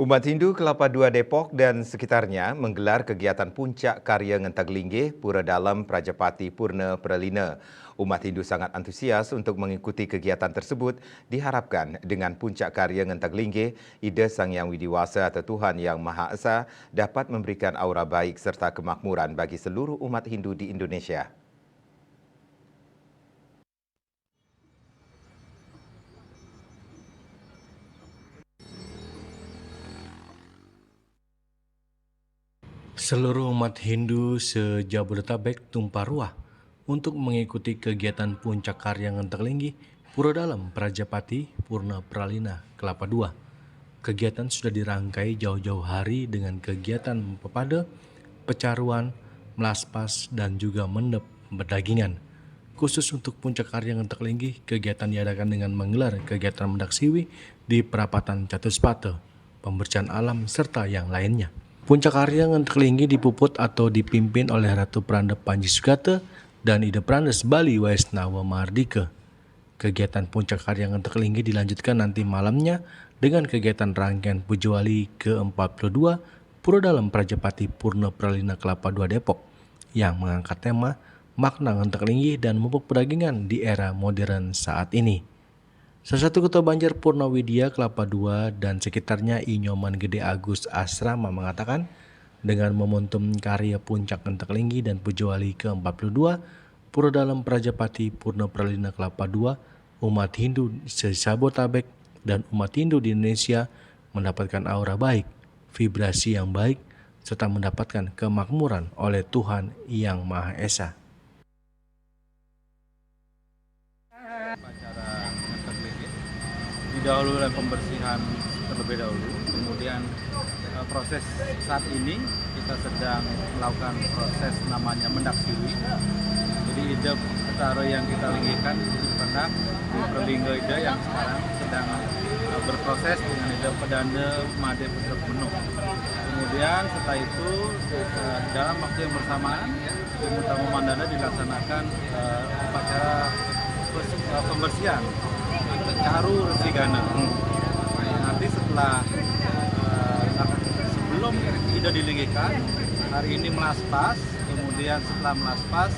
Umat Hindu Kelapa II Depok dan sekitarnya menggelar kegiatan Puncak Karya Ngentaglingge Pura Dalam Prajapati Purna Pralina. Umat Hindu sangat antusias untuk mengikuti kegiatan tersebut. Diharapkan dengan Puncak Karya Ngentaglingge, Ida Sang Hyang Widiwasa atau Tuhan Yang Maha Esa dapat memberikan aura baik serta kemakmuran bagi seluruh umat Hindu di Indonesia. Seluruh umat Hindu se-Jabodetabek tumpah ruah untuk mengikuti kegiatan Puncak Karya Ngentaglingge Pura Dalam Prajapati Purna Pralina Kelapa II. Kegiatan sudah dirangkai jauh-jauh hari dengan kegiatan pepada, pecaruan, melaspas, dan juga mendep berdagingan. Khusus untuk Puncak Karya Ngentaglingge, kegiatan diadakan dengan menggelar kegiatan mendak siwi di perapatan Catuspate, pembersihan alam, serta yang lainnya. Puncak Karya Ngentaglingge dipuput atau dipimpin oleh Ratu Prandep Panji Sugata dan Ida Prandes Bali Waisnawa Mardika. Kegiatan Puncak Karya Ngentaglingge dilanjutkan nanti malamnya dengan kegiatan rangkaian Pujawali ke-42 Pura Dalam Prajapati Purna Pralina Kelapa II Depok yang mengangkat tema makna Ngentaglingge dan mupuk perdagingan di era modern saat ini. Salah satu Ketua Banjar Purnawidya Kelapa II dan sekitarnya Inyoman Gede Agus Asrama mengatakan dengan momentum karya Puncak Ngentaglingge dan Pujawali ke-42 Pura Dalam Prajapati Purna Pralina Kelapa II, umat Hindu se-Jabodetabek dan umat Hindu di Indonesia mendapatkan aura baik, vibrasi yang baik, serta mendapatkan kemakmuran oleh Tuhan Yang Maha Esa. Didahului oleh pembersihan terlebih dahulu, kemudian proses saat ini kita sedang melakukan proses namanya mendak siwi. Jadi ide petara yang kita linggihkan di Pendak, di Perlingga ide yang sekarang sedang berproses dengan ide pedanda Made Putra Penuh. Kemudian setelah itu dalam waktu yang bersamaan di Utama Mandana dilaksanakan upacara pembersihan Caru Resigana. Nanti setelah sebelum ida dilinggihkan, hari ini melaspas, kemudian setelah melaspas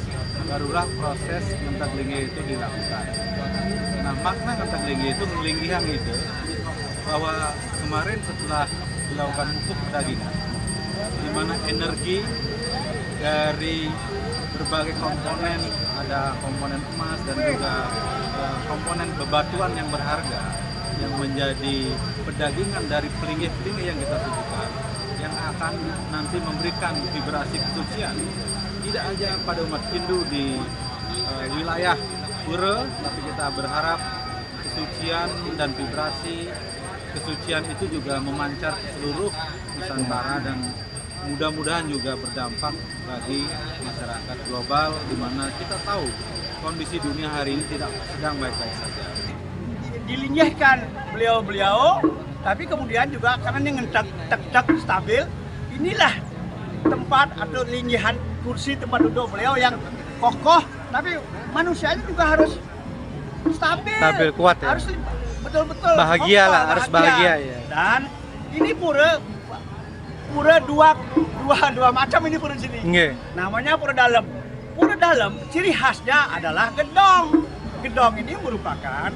barulah proses Ngentaglingge itu dilakukan. Nah, makna Ngentaglingge itu ngelinggihan ide bahwa kemarin setelah dilakukan mupuk perdagingan, di mana energi dari berbagai komponen, ada komponen emas dan juga komponen bebatuan yang berharga yang menjadi pedagingan dari pelinggih-pelinggih yang kita tujukan, yang akan nanti memberikan vibrasi kesucian tidak hanya pada umat Hindu di wilayah Pura, tapi kita berharap kesucian dan vibrasi kesucian itu juga memancar ke seluruh Nusantara dan mudah-mudahan juga berdampak bagi masyarakat global, di mana kita tahu kondisi dunia hari ini tidak sedang baik-baik saja. Dilinggihkan beliau-beliau, tapi kemudian juga karena ini ngentak stabil, inilah tempat atau linggihan kursi tempat duduk beliau yang kokoh, tapi manusianya juga harus stabil, kuat ya. Harus betul-betul bahagia kokoh, lah, harus bahagia ya. Dan ini pura dua macam ini pura di sini. Nge. Namanya Pura Dalam. Pura Dalam ciri khasnya adalah gedong. Gedong ini merupakan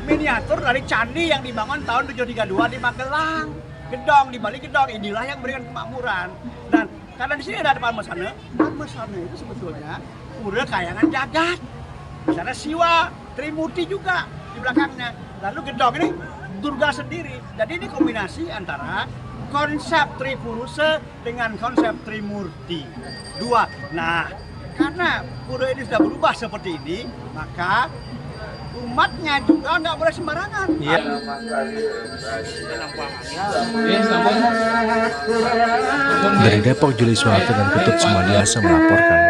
miniatur dari candi yang dibangun tahun 732 di Magelang. Gedong, di balik gedong inilah yang memberikan kemakmuran. Dan karena di sini ada Padmasana itu sebetulnya pura kayangan jagat. Di sana Siwa, Trimurti juga di belakangnya. Lalu gedong ini Durga sendiri. Jadi ini kombinasi antara konsep Tripurusa dengan konsep Trimurti. Dua. Nah, karena pura ini sudah berubah seperti ini, maka umatnya juga nggak boleh sembarangan. Iya. Dari Depok, Juli Suharto dan Ketut Sumadiasa melaporkan.